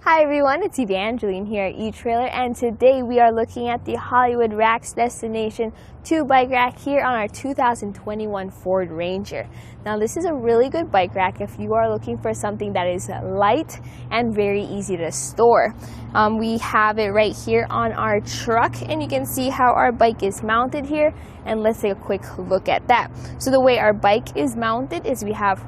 Hi everyone, it's Eve Angelina here at etrailer, and today we are looking at the Hollywood Racks Destination 2 bike rack here on our 2021 Ford Ranger. Now this is a really good bike rack if you are looking for something that is light and very easy to store. We have it right here on our truck, and you can see how our bike is mounted here, and let's take a quick look at that. So the way our bike is mounted is we have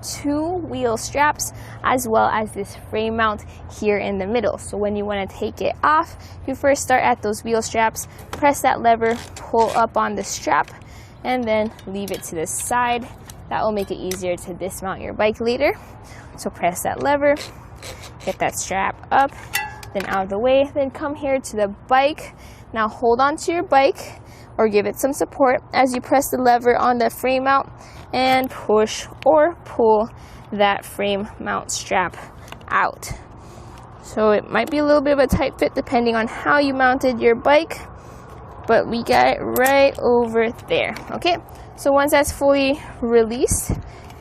two wheel straps as well as this frame mount here in the middle. So when you want to take it off, you first start at those wheel straps, press that lever, pull up on the strap, and then leave it to the side. That will make it easier to dismount your bike later. So press that lever, get that strap up, then out of the way, then come here to the bike. Now hold on to your bike or give it some support as you press the lever on the frame mount and push or pull that frame mount strap out. So it might be a little bit of a tight fit depending on how you mounted your bike, but we got it right over there. Okay, so once that's fully released,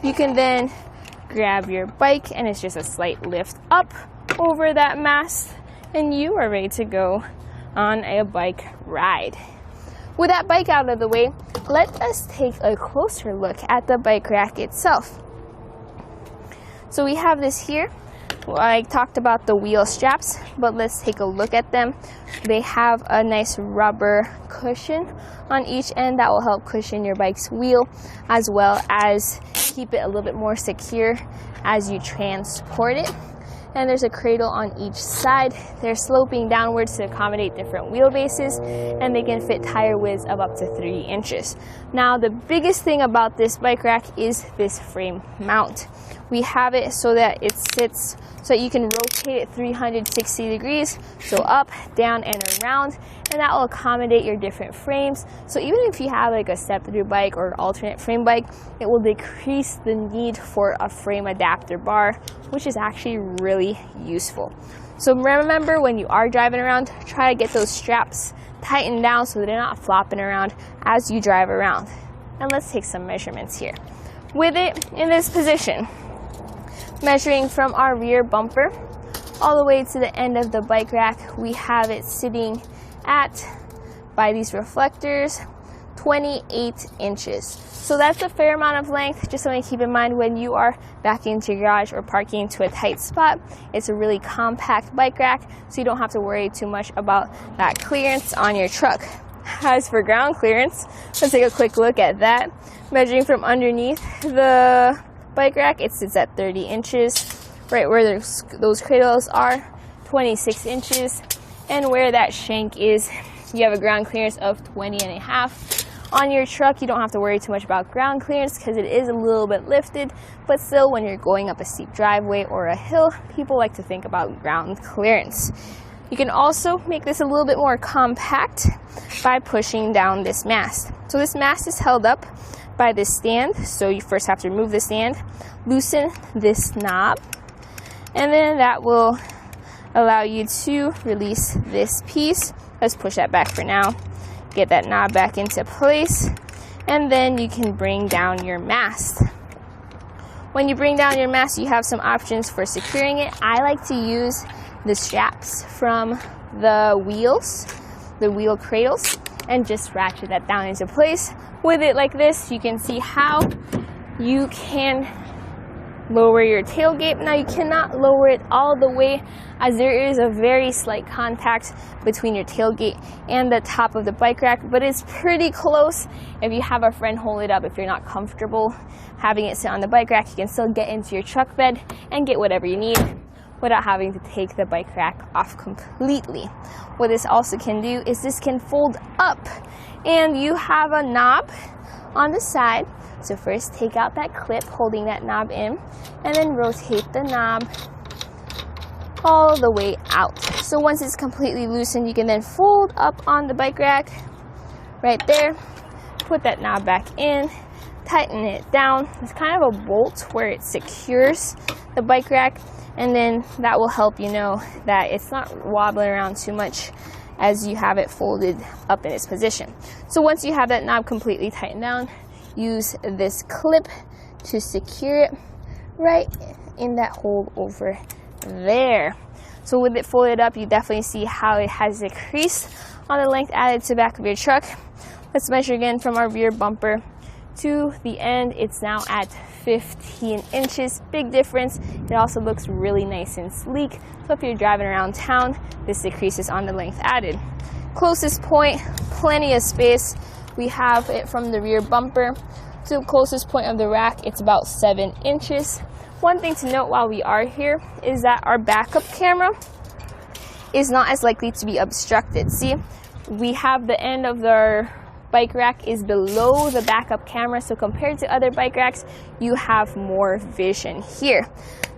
you can then grab your bike, and it's just a slight lift up over that mast, and you are ready to go on a bike ride. With that bike out of the way, let us take a closer look at the bike rack itself. So we have this here. Well, I talked about the wheel straps, but let's take a look at them. They have a nice rubber cushion on each end that will help cushion your bike's wheel, as well as keep it a little bit more secure as you transport it. And there's a cradle on each side. They're sloping downwards to accommodate different wheelbases, and they can fit tire widths of up to 3 inches. Now the biggest thing about this bike rack is this frame mount. We have it so that it sits so that you can rotate it 360 degrees, so up, down, and around, and that will accommodate your different frames. So even if you have like a step-through bike or alternate frame bike, it will decrease the need for a frame adapter bar, which is actually really useful. So remember, when you are driving around, try to get those straps tightened down so they're not flopping around as you drive around. And let's take some measurements here. With it in this position, measuring from our rear bumper all the way to the end of the bike rack, we have it sitting at, by these reflectors, 28 inches. So that's a fair amount of length. Just something to keep in mind when you are backing into your garage or parking into a tight spot. It's a really compact bike rack, so you don't have to worry too much about that clearance on your truck. As for ground clearance, let's take a quick look at that. Measuring from underneath the bike rack, it sits at 30 inches. Right where those cradles are, 26 inches. And where that shank is, you have a ground clearance of 20 and a half. On your truck, you don't have to worry too much about ground clearance because it is a little bit lifted, but still when you're going up a steep driveway or a hill, people like to think about ground clearance. You can also make this a little bit more compact by pushing down this mast. So this mast is held up by this stand, so you first have to remove the stand, loosen this knob, and then that will allow you to release this piece. Let's push that back for now. Get that knob back into place, and then you can bring down your mast. When you bring down your mast, you have some options for securing it. I like to use the straps from the wheels, the wheel cradles, and just ratchet that down into place. With it like this, you can see how you can lower your tailgate. Now you cannot lower it all the way, as there is a very slight contact between your tailgate and the top of the bike rack, but it's pretty close. If you have a friend hold it up, if you're not comfortable having it sit on the bike rack, you can still get into your truck bed and get whatever you need without having to take the bike rack off completely. What this also can do is this can fold up, and you have a knob on the side. So first take out that clip holding that knob in, and then rotate the knob all the way out. So once it's completely loosened, you can then fold up on the bike rack right there, put that knob back in, tighten it down. It's kind of a bolt where it secures the bike rack, and then that will help you know that it's not wobbling around too much as you have it folded up in its position. So once you have that knob completely tightened down, use this clip to secure it right in that hole over there. So with it folded up, you definitely see how it has decreased on the length added to the back of your truck. Let's measure again from our rear bumper to the end. It's now at 15 inches. Big difference. It also looks really nice and sleek. So if you're driving around town, this decreases on the length added. Closest point, plenty of space. We have it from the rear bumper to the closest point of the rack. It's about 7 inches. One thing to note while we are here is that our backup camera is not as likely to be obstructed. See, we have the end of our bike rack is below the backup camera, so compared to other bike racks, you have more vision here.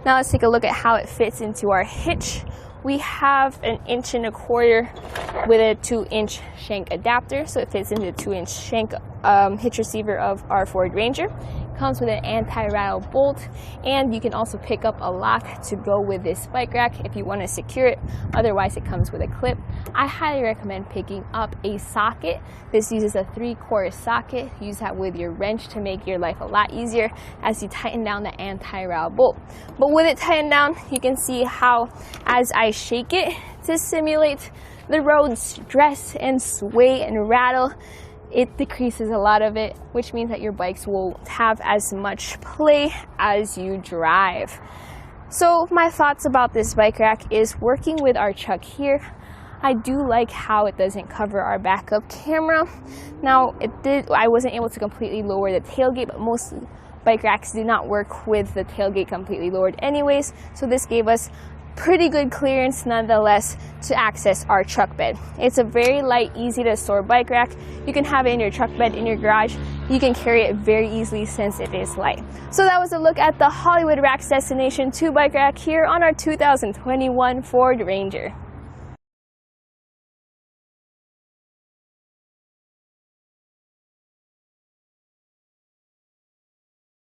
Now let's take a look at how it fits into our hitch. We have an 1.25 inch with a 2-inch shank adapter, so it fits into the 2-inch shank hitch receiver of our Ford Ranger. Comes with an anti-rattle bolt, and you can also pick up a lock to go with this bike rack if you want to secure it. Otherwise, it comes with a clip. I highly recommend picking up a socket. This uses a 3/4 socket. Use that with your wrench to make your life a lot easier as you tighten down the anti-rattle bolt. But with it tightened down, you can see how as I shake it to simulate the road stress and sway and rattle, it decreases a lot of it, which means that your bikes won't have as much play as you drive. So my thoughts about this bike rack is working with our truck here. I do like how it doesn't cover our backup camera. Now I wasn't able to completely lower the tailgate, but most bike racks do not work with the tailgate completely lowered anyways. So this gave us pretty good clearance nonetheless to access our truck bed. It's a very light, easy to store bike rack. You can have it in your truck bed in your garage. You can carry it very easily since it is light. So that was a look at the Hollywood Racks Destination 2 bike rack here on our 2021 Ford Ranger.